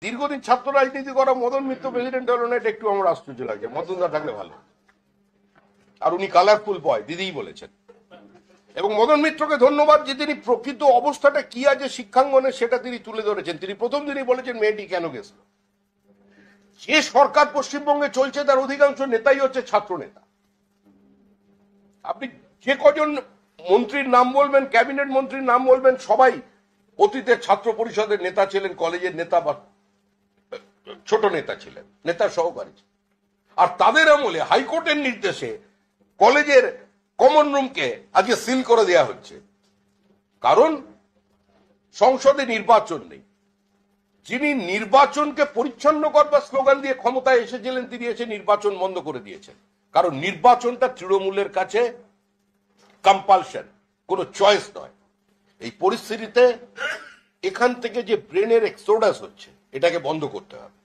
দীর্ঘদিন ছাত্র রাজনীতি করা মদন মিত্র প্রেসিডেন্ট হলো না, এটা একটু আমার আশ্চর্য লাগছে। মদনদা থাকলে ভালো, আর উনি কালারফুল বয়, দিদিই বলেছেন। এবং মদন মিত্রকে ধন্যবাদ যে তিনি প্রকৃত অবস্থাটা কি আছে শিক্ষাঙ্গনে সেটা তিনি তুলে ধরেছেন। তিনি প্রথম দিনই বলেছেন মেয়েটি কেন গেছিল। যে সরকার পশ্চিমবঙ্গে চলছে তার অধিকাংশ নেতাই হচ্ছে ছাত্র নেতা। আপনি যে কজন মন্ত্রীর নাম বলবেন, ক্যাবিনেট মন্ত্রীর নাম বলবেন, সবাই অতীতের ছাত্র পরিষদের নেতা ছিলেন, কলেজের নেতা বা ছোট নেতা ছিলেন, নেতার সহকারী। আর তাদের আমলে হাইকোর্টের নির্দেশে কলেজের কমন রুমকে আজকে সিল করে দেওয়া হচ্ছে, কারণ সংসদে নির্বাচন নেই। যিনি নির্বাচনকে পরিচ্ছন্ন করবার স্লোগান দিয়ে ক্ষমতায় এসেছিলেন তিনি এসে নির্বাচন বন্ধ করে দিয়েছেন, কারণ নির্বাচনটা তৃণমূলের কাছে কম্পালশন, কোনো চয়েস নয়। এই পরিস্থিতিতে এখান থেকে যে ব্রেনের এক্সোডাস হচ্ছে এটাকে বন্ধ করতে হবে।